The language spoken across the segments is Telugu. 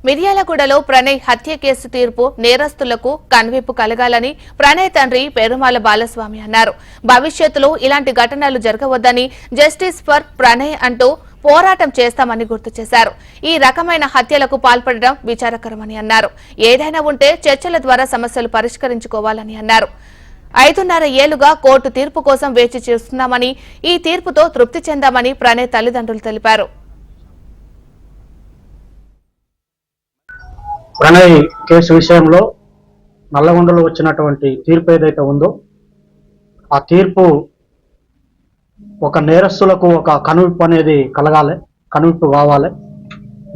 మిర్యాలగూడలో ప్రణయ్ హత్య కేసు తీర్పు నేరస్తులకు కనువిప్పు కలగాలని ప్రణయ్ తండ్రి పెరుమాల బాలస్వామి అన్నారు. భవిష్యత్తులో ఇలాంటి ఘటనలు జరగవద్దని జస్టిస్ ఫర్ ప్రణయ్ అంటూ పోరాటం చేస్తామని గుర్తు చేశారు. ఈ రకమైన హత్యలకు పాల్పడడం విచారకరమని అన్నారు. ఏదైనా ఉంటే చర్చల ద్వారా సమస్యలు పరిష్కరించుకోవాలని అన్నారు. 5.5 ఏళ్లుగా కోర్టు తీర్పు కోసం వేచి చూస్తున్నామని, ఈ తీర్పుతో తృప్తి చెందామని ప్రణయ్ తల్లిదండ్రులు తెలిపారు. ప్రణయ్ కేసు విషయంలో నల్లగొండలో వచ్చినటువంటి తీర్పు ఏదైతే ఉందో ఆ తీర్పు ఒక నేరస్తులకు ఒక కనువిప్పు అనేది కలగాలి, కనువిప్పు కావాలి.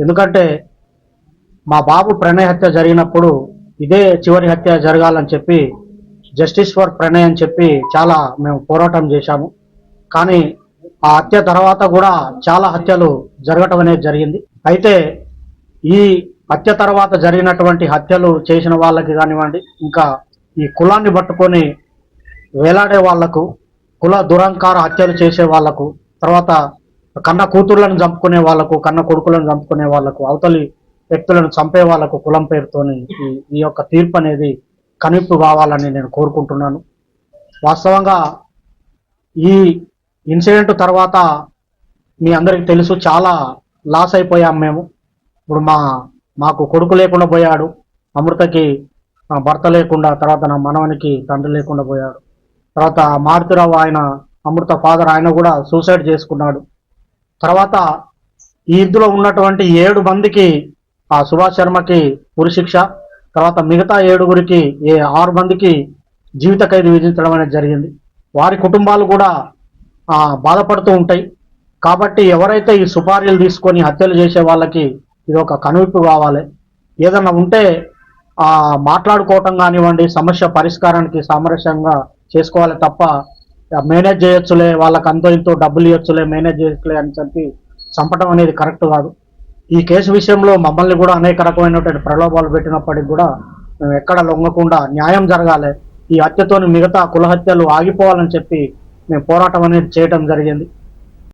ఎందుకంటే మా బాబు ప్రణయ్ హత్య జరిగినప్పుడు ఇదే చివరి హత్య జరగాలని చెప్పి జస్టిస్ ఫర్ ప్రణయ్ అని చెప్పి చాలా మేము పోరాటం చేశాము. కానీ ఆ హత్య తర్వాత కూడా చాలా హత్యలు జరగటం అనేది జరిగింది. అయితే ఈ హత్య తర్వాత జరిగినటువంటి హత్యలు చేసిన వాళ్ళకి కానివ్వండి, ఇంకా ఈ కులాన్ని పట్టుకొని వేలాడే వాళ్లకు, కుల దురంకార హత్యలు చేసే వాళ్లకు, తర్వాత కన్న కూతుర్లను చంపుకునే వాళ్లకు, కన్న కొడుకులను చంపుకునే వాళ్లకు, అవతలి వ్యక్తులను చంపే వాళ్లకు కులం పేరుతోని ఈ యొక్క తీర్పు అనేది కనువిప్పు కావాలని నేను కోరుకుంటున్నాను. వాస్తవంగా ఈ ఇన్సిడెంట్ తర్వాత మీ అందరికీ తెలుసు, చాలా లాస్ అయిపోయాం మేము. ఇప్పుడు మాకు కొడుకు లేకుండా పోయాడు, అమృతకి భర్త లేకుండా, తర్వాత నా మనవనికి తండ్రి లేకుండా పోయాడు. తర్వాత మారుతిరావు ఆయన అమృత ఫాదర్ ఆయన కూడా సూసైడ్ చేసుకున్నాడు. తర్వాత ఈ ఇందులో ఉన్నటువంటి 7 మందికి ఆ సుభాష్ శర్మకి ఉరిశిక్ష, తర్వాత మిగతా 7గురికి 6 మందికి జీవిత ఖైదు విధించడం అనేది జరిగింది. వారి కుటుంబాలు కూడా బాధపడుతూ ఉంటాయి. కాబట్టి ఎవరైతే ఈ సుపారీలు తీసుకొని హత్యలు చేసే వాళ్ళకి ఇది ఒక కనువిప్పు కావాలి. ఏదన్నా ఉంటే మాట్లాడుకోవటం కానివ్వండి, సమస్య పరిష్కారానికి సామరస్యంగా చేసుకోవాలి తప్ప మేనేజ్ చేయొచ్చులే, వాళ్ళకి అంతో ఇంతో డబ్బులు ఇవ్వచ్చులే, మేనేజ్ చేయొచ్చులే అని చెప్పి చంపడం అనేది కరెక్ట్ కాదు. ఈ కేసు విషయంలో మమ్మల్ని కూడా అనేక రకమైనటువంటి ప్రలోభాలు పెట్టినప్పటికీ కూడా మేము ఎక్కడ లొంగకుండా న్యాయం జరగాలి, ఈ హత్యతోని మిగతా కుల హత్యలు ఆగిపోవాలని చెప్పి మేము పోరాటం అనేది చేయడం జరిగింది.